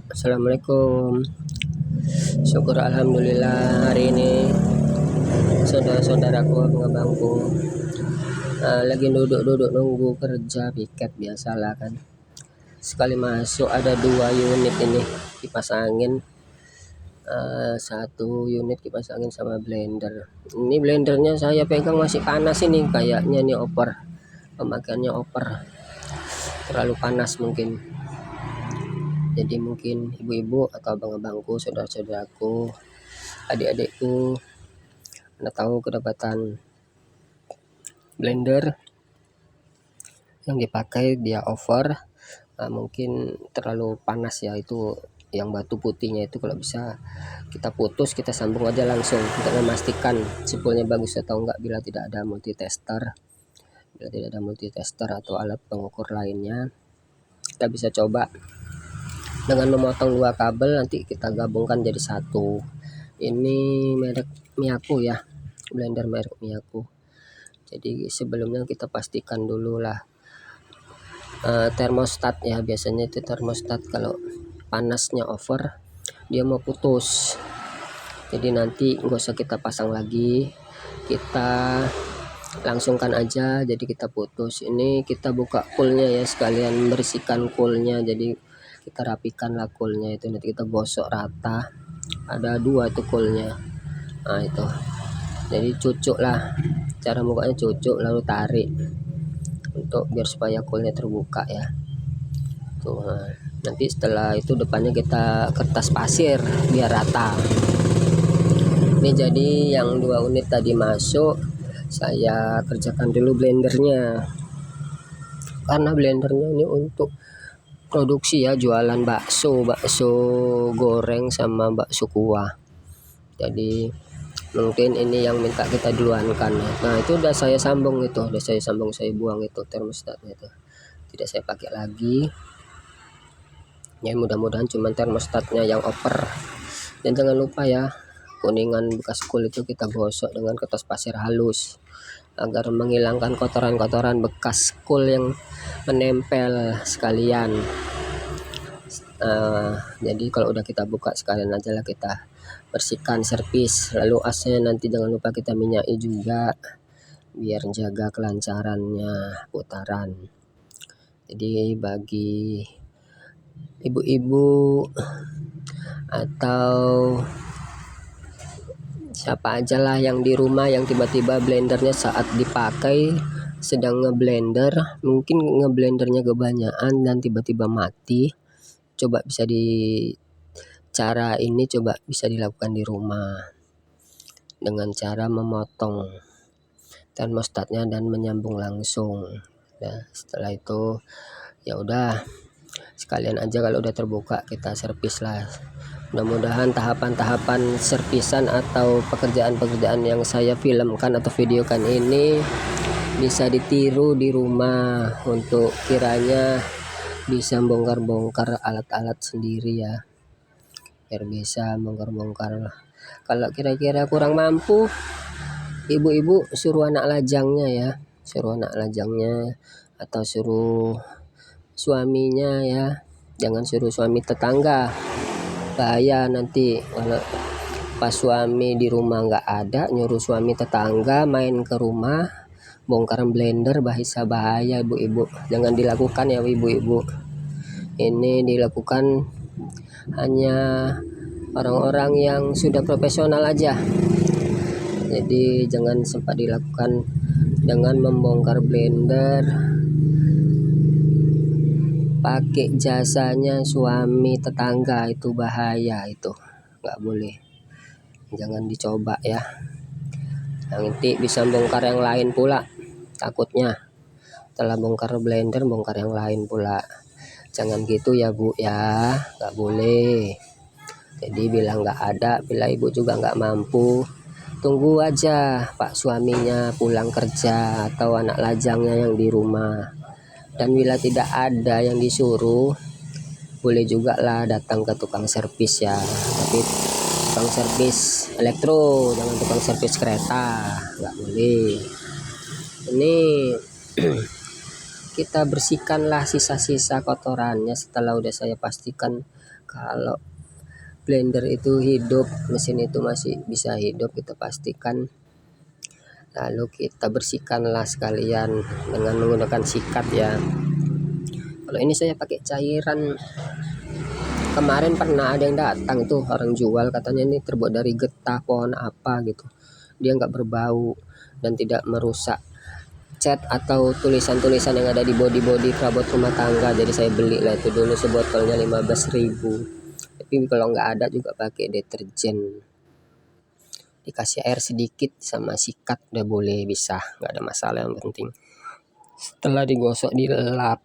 Assalamualaikum. Syukur alhamdulillah hari ini saudara-saudaraku abang-abangku lagi duduk-duduk nunggu kerja piket biasalah kan. Sekali masuk ada 2 unit ini kipas angin, 1 unit kipas angin sama blender. Ini blendernya saya pegang masih panas ini, kayaknya nih pemakaiannya terlalu panas mungkin. Jadi mungkin ibu-ibu atau abang-abangku, saudara-saudaraku, adik-adikku, Anda tahu kedapatan blender yang dipakai dia mungkin terlalu panas ya, itu yang batu putihnya itu kalau bisa kita putus, kita sambung aja langsung untuk memastikan spoolnya bagus atau enggak. Bila tidak ada multitester atau alat pengukur lainnya, kita bisa coba dengan memotong 2 kabel, nanti kita gabungkan jadi satu. Ini merek Miyako ya, blender merek Miyako. Jadi sebelumnya kita pastikan dulu lah termostat ya, biasanya itu termostat kalau panasnya over dia mau putus. Jadi nanti nggak usah kita pasang lagi, kita langsungkan aja, jadi kita putus. Ini kita buka coolnya ya, sekalian bersihkan coolnya, jadi kita rapikan lah coolnya itu, nanti kita gosok rata. Ada 2 tuh coolnya, nah itu jadi cucuk lah, cara bukanya cucuk lalu tarik untuk biar supaya coolnya terbuka ya tuh. Nanti setelah itu depannya kita kertas pasir biar rata. Ini jadi yang 2 unit tadi masuk, saya kerjakan dulu blendernya, karena blendernya ini untuk produksi ya, jualan bakso goreng sama bakso kuah. Jadi mungkin ini yang minta kita duluankan ya. Nah itu udah saya sambung, saya buang itu termostatnya itu, tidak saya pakai lagi ya. Mudah-mudahan cuma termostatnya yang over. Dan jangan lupa ya, kuningan bekas cool itu kita gosok dengan kertas pasir halus agar menghilangkan kotoran-kotoran bekas cool yang menempel sekalian. Jadi kalau udah kita buka, sekalian aja lah kita bersihkan, servis. Lalu asnya nanti jangan lupa kita minyaki juga biar jaga kelancarannya putaran. Jadi bagi ibu-ibu atau siapa aja lah yang di rumah yang tiba-tiba blendernya saat dipakai sedang ngeblender, mungkin ngeblendernya kebanyakan dan tiba-tiba mati, coba bisa dilakukan di rumah dengan cara memotong termostatnya dan menyambung langsung. Nah, setelah itu ya udah sekalian aja kalau udah terbuka kita servis lah. Mudah-mudahan tahapan-tahapan servisan atau pekerjaan-pekerjaan yang saya filmkan atau videokan ini bisa ditiru di rumah untuk kiranya bisa bongkar-bongkar alat-alat sendiri ya, biar bisa bongkar-bongkar. Kalau kira-kira kurang mampu, ibu-ibu suruh anak lajangnya atau suruh suaminya ya, jangan suruh suami tetangga, bahaya nanti kalau pas suami di rumah nggak ada, nyuruh suami tetangga main ke rumah bongkaran blender, bahaya ibu-ibu. Jangan dilakukan ya ibu-ibu, ini dilakukan hanya orang-orang yang sudah profesional aja. Jadi jangan sempat dilakukan dengan membongkar blender pakai jasanya suami tetangga, itu bahaya, itu nggak boleh, jangan dicoba ya. Nanti bisa bongkar yang lain pula, takutnya setelah bongkar blender bongkar yang lain pula. Jangan gitu ya Bu ya, nggak boleh. Jadi bilang nggak ada, bila ibu juga nggak mampu, tunggu aja pak suaminya pulang kerja atau anak lajangnya yang di rumah. Dan bila tidak ada yang disuruh, boleh juga lah datang ke tukang servis ya, tapi tukang servis elektro, jangan tukang servis kereta, nggak boleh. Ini kita bersihkanlah sisa-sisa kotorannya. Setelah udah saya pastikan kalau blender itu hidup, mesin itu masih bisa hidup, kita pastikan, lalu kita bersihkanlah sekalian dengan menggunakan sikat ya. Kalau ini saya pakai cairan. Kemarin pernah ada yang datang tuh orang jual, katanya ini terbuat dari getah pohon apa gitu, dia nggak berbau dan tidak merusak cat atau tulisan-tulisan yang ada di body perabot rumah tangga. Jadi saya beli lah itu dulu, sebotolnya 15.000. Tapi kalau nggak ada juga pakai deterjen, dikasih air sedikit sama sikat udah boleh, bisa, nggak ada masalah. Yang penting setelah digosok dilap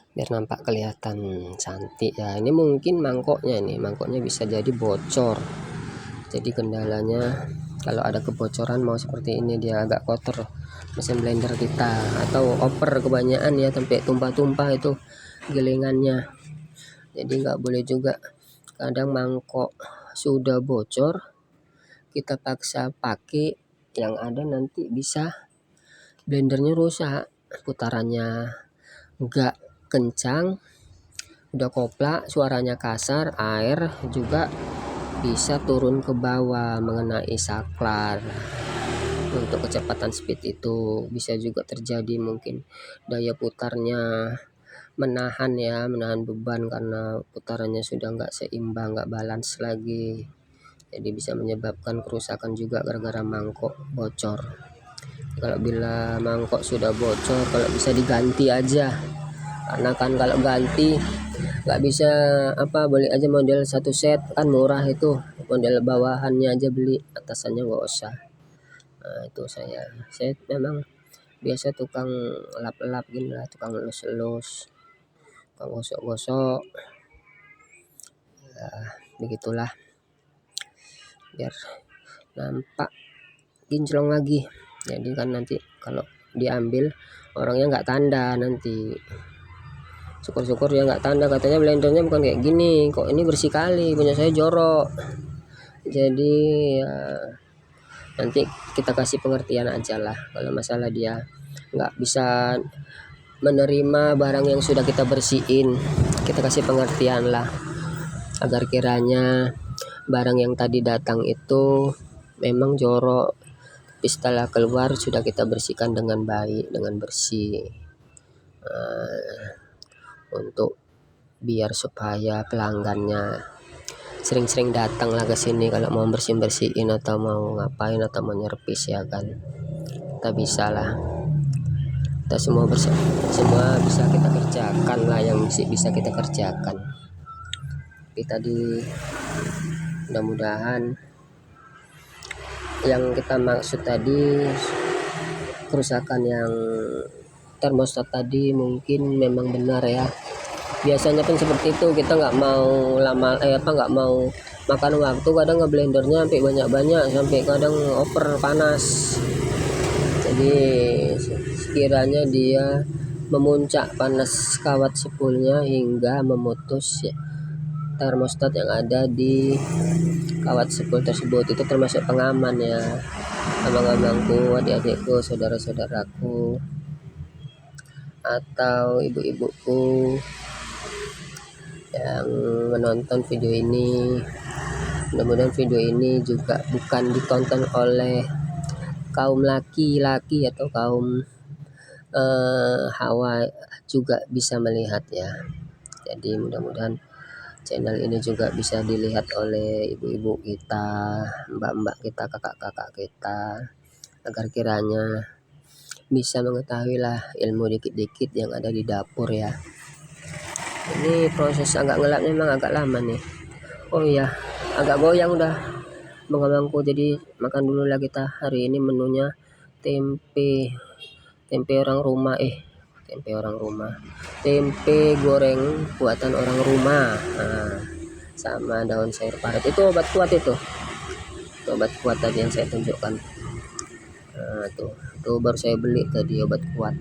biar nampak kelihatan cantik ya. Ini mungkin mangkoknya bisa jadi bocor. Jadi kendalanya kalau ada kebocoran mau seperti ini, dia agak kotor mesin blender kita, atau oper kebanyakan ya sampai tumpah-tumpah itu gelengannya. Jadi nggak boleh juga. Kadang mangkok sudah bocor kita paksa pakai yang ada, nanti bisa blendernya rusak, putarannya nggak kencang, udah koplak, suaranya kasar, air juga bisa turun ke bawah mengenai saklar. Untuk kecepatan speed itu bisa juga terjadi mungkin daya putarnya menahan beban karena putarannya sudah nggak seimbang, nggak balance lagi. Jadi bisa menyebabkan kerusakan juga gara-gara mangkok bocor. Kalau bila mangkok sudah bocor, kalau bisa diganti aja, karena kan kalau ganti nggak bisa beli aja model satu set kan murah, itu model bawahannya aja beli, atasannya nggak usah. Nah itu saya memang biasa tukang lap-lap gini lah, tukang elus-elus, tukang gosok-gosok ya, begitulah biar nampak kinclong lagi. Jadi kan nanti kalau diambil orangnya nggak tanda, nanti syukur-syukur dia nggak tanda, katanya blendernya bukan kayak gini, kok ini bersih kali, punya saya jorok. Jadi ya nanti kita kasih pengertian aja lah. Kalau masalah dia nggak bisa menerima barang yang sudah kita bersihin, kita kasih pengertian lah, agar kiranya barang yang tadi datang itu memang jorok, tapi setelah keluar sudah kita bersihkan dengan baik, dengan bersih, untuk biar supaya pelanggannya sering-sering datang lah ke sini kalau mau bersihin atau mau ngapain atau mau nyerpis ya kan. Kita bisa lah, kita semua bisa kita kerjakan lah, yang bisa kita kerjakan. Tapi tadi mudah-mudahan yang kita maksud tadi, kerusakan yang termostat tadi mungkin memang benar ya. Biasanya kan seperti itu, kita nggak mau nggak mau makan waktu, kadang ngeblendernya sampai banyak-banyak, sampai kadang over panas. Jadi sekiranya dia memuncak panas kawat spoolnya hingga memutus ya, termostat yang ada di kawat spool tersebut, itu termasuk pengaman ya, abang-abangku, adik-adikku, saudara-saudaraku, atau ibu-ibuku yang menonton video ini. Mudah-mudahan video ini juga bukan ditonton oleh kaum laki-laki atau kaum hawa, juga bisa melihat ya. Jadi mudah-mudahan channel ini juga bisa dilihat oleh ibu-ibu kita, mbak-mbak kita, kakak-kakak kita, agar kiranya bisa mengetahui lah ilmu dikit-dikit yang ada di dapur ya. Ini proses agak ngelap memang agak lama nih. Oh iya, agak goyang udah abang-abangku. Jadi makan dulu lah kita. Hari ini menunya tempe orang rumah, tempe goreng buatan orang rumah. Nah, sama daun sayur paret, itu obat kuat, itu obat kuat tadi yang saya tunjukkan. Nah, itu baru saya beli tadi obat kuat.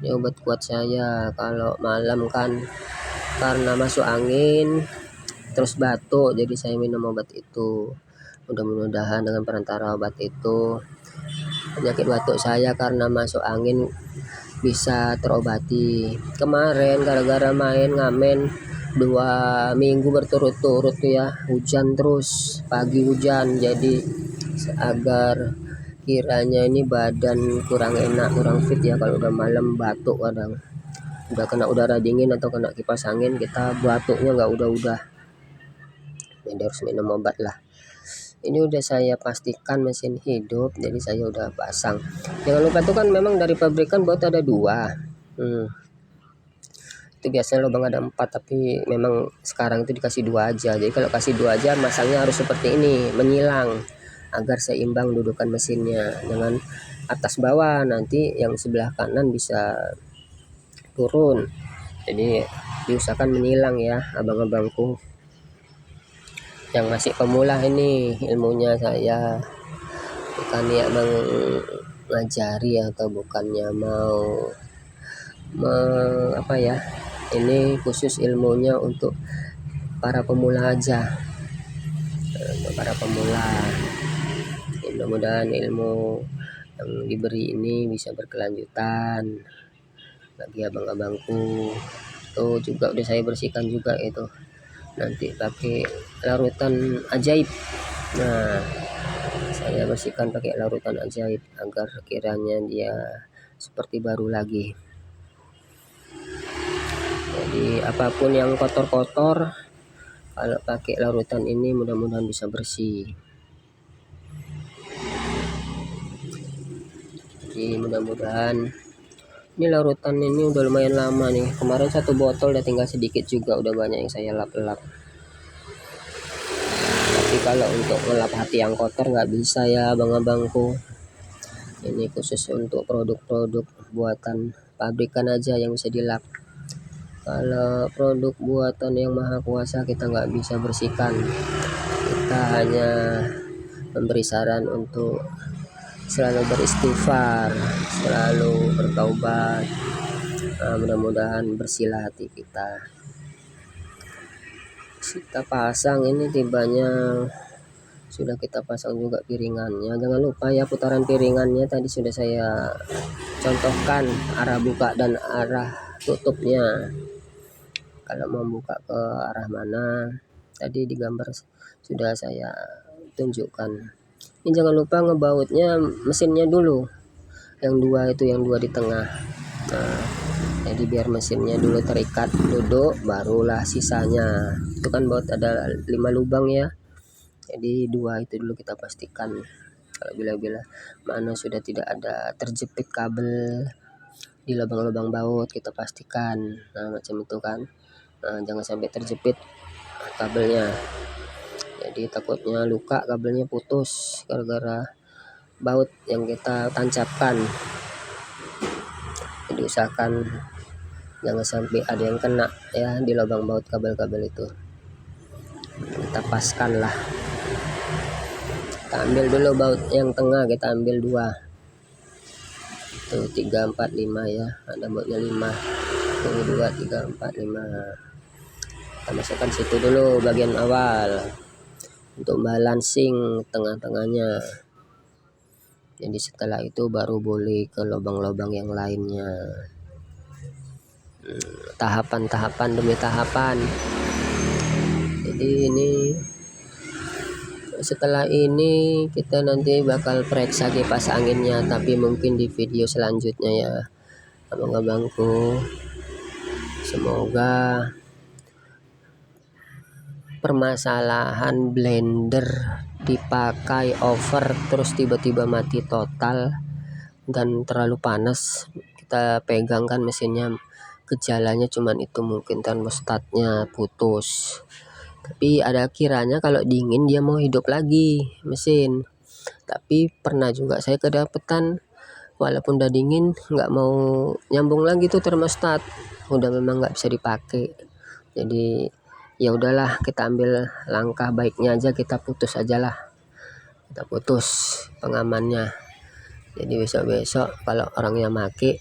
Ini obat kuat saya kalau malam kan, karena masuk angin terus batuk, jadi saya minum obat itu. Mudah-mudahan dengan perantara obat itu Penyakit batuk saya karena masuk angin bisa terobati. Kemarin gara-gara main ngamen 2 minggu berturut-turut tuh ya, hujan terus, pagi hujan, jadi agar kiranya ini badan kurang enak, kurang fit ya kalau udah malam batuk. Kadang udah kena udara dingin atau kena kipas angin kita batuknya nggak udah, jadi harus minum obat lah. Ini udah saya pastikan mesin hidup, jadi saya udah pasang. Jangan lupa tuh kan memang dari pabrikan baut ada 2. Itu biasanya lubang ada 4, tapi memang sekarang itu dikasih 2 aja. Jadi kalau kasih 2 aja masangnya harus seperti ini, menyilang agar seimbang dudukan mesinnya. Jangan atas bawah, nanti yang sebelah kanan bisa turun. Jadi diusahakan menyilang ya abang-abangku yang masih pemula. Ini ilmunya saya bukan ya mengajari atau bukannya mau apa ya, ini khusus ilmunya untuk para pemula aja, untuk para pemula. Mudah-mudahan ilmu yang diberi ini bisa berkelanjutan bagi abang-abangku. Tuh juga udah saya bersihkan juga itu, nanti pakai larutan ajaib. Nah, saya bersihkan pakai larutan ajaib agar kiranya dia seperti baru lagi. Jadi apapun yang kotor-kotor, kalau pakai larutan ini mudah-mudahan bisa bersih. Jadi mudah-mudahan ini larutan ini udah lumayan lama nih. Kemarin 1 botol udah tinggal sedikit juga, udah banyak yang saya lap-lap. Tapi kalau untuk ngelap hati yang kotor nggak bisa ya abang-abangku. Ini khusus untuk produk-produk buatan pabrikan aja yang bisa dilap. Kalau produk buatan yang maha kuasa kita nggak bisa bersihkan. Kita hanya memberi saran untuk selalu beristighfar, selalu bertaubat. Mudah-mudahan bersihlah hati kita. Kita pasang ini, tibanya sudah kita pasang juga piringannya. Jangan lupa ya putaran piringannya tadi sudah saya contohkan arah buka dan arah tutupnya. Kalau mau buka ke arah mana tadi di gambar sudah saya tunjukkan. Ini jangan lupa ngebautnya mesinnya dulu, yang 2 itu, yang 2 di tengah. Nah, jadi biar mesinnya dulu terikat duduk, barulah sisanya. Itu kan baut ada 5 lubang ya, jadi 2 itu dulu kita pastikan. Kalau bila-bila mana sudah tidak ada terjepit kabel di lubang-lubang baut, kita pastikan. Nah, macam itu kan. Jangan sampai terjepit kabelnya, jadi takutnya luka, kabelnya putus gara-gara baut yang kita tancapkan. Jadi usahakan jangan sampai ada yang kena ya di lubang baut kabel-kabel itu. Kita paskan lah. Kita ambil dulu baut yang tengah, kita ambil 2 tuh, 3, 4, 5 ya, ada bautnya 5 tuh, 2, 3, 4, 5. Kita masukkan situ dulu bagian awal untuk balancing tengah-tengahnya. Jadi setelah itu baru boleh ke lubang-lubang yang lainnya. Tahapan-tahapan demi tahapan. Jadi ini setelah ini kita nanti bakal periksa kipas anginnya, tapi mungkin di video selanjutnya ya abang-abangku. Semoga permasalahan blender dipakai over terus tiba-tiba mati total dan terlalu panas, kita pegangkan mesinnya, gejalanya cuman itu, mungkin termostatnya putus. Tapi ada kiranya kalau dingin dia mau hidup lagi mesin. Tapi pernah juga saya kedapetan walaupun udah dingin nggak mau nyambung lagi tuh termostat, udah memang nggak bisa dipakai. Jadi ya udahlah, kita ambil langkah baiknya aja, kita putus aja lah, kita putus pengamannya. Jadi besok-besok kalau orangnya make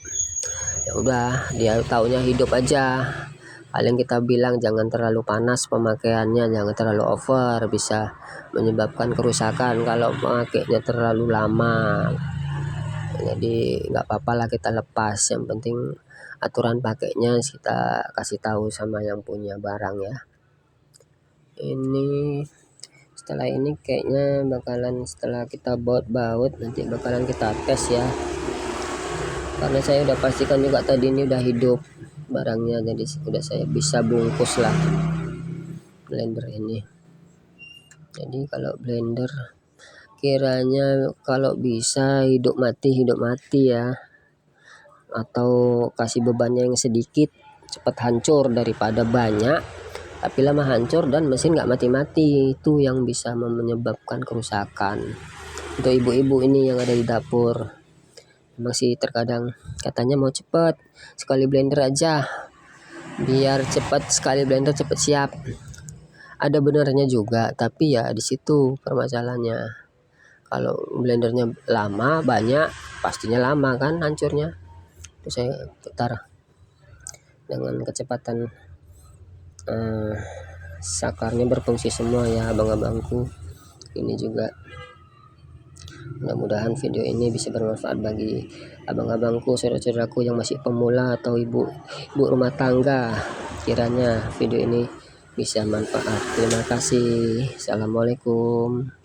ya udah, dia taunya hidup aja. Paling kita bilang jangan terlalu panas pemakaiannya, jangan terlalu over, bisa menyebabkan kerusakan kalau pemakainya terlalu lama. Jadi nggak apa-apa lah kita lepas, yang penting aturan pakainya kita kasih tahu sama yang punya barang ya. Ini setelah ini kayaknya bakalan, setelah kita baut-baut nanti bakalan kita tes ya, karena saya udah pastikan juga tadi ini udah hidup barangnya, jadi udah saya bisa bungkus lah blender ini. Jadi kalau blender kiranya kalau bisa hidup mati ya, atau kasih bebannya yang sedikit, cepat hancur daripada banyak tapi lama hancur dan mesin nggak mati-mati, itu yang bisa menyebabkan kerusakan. Untuk ibu-ibu ini yang ada di dapur, masih terkadang katanya mau cepat sekali blender aja, biar cepat sekali blender cepat siap. Ada benarnya juga, tapi ya di situ permasalahannya. Kalau blendernya lama banyak, pastinya lama kan hancurnya. Itu saya putar dengan kecepatan sakarnya berfungsi semua ya abang-abangku. Ini juga mudah-mudahan video ini bisa bermanfaat bagi abang-abangku, saudara-saudaraku yang masih pemula atau ibu rumah tangga. Kiranya video ini bisa manfaat. Terima kasih. Assalamualaikum.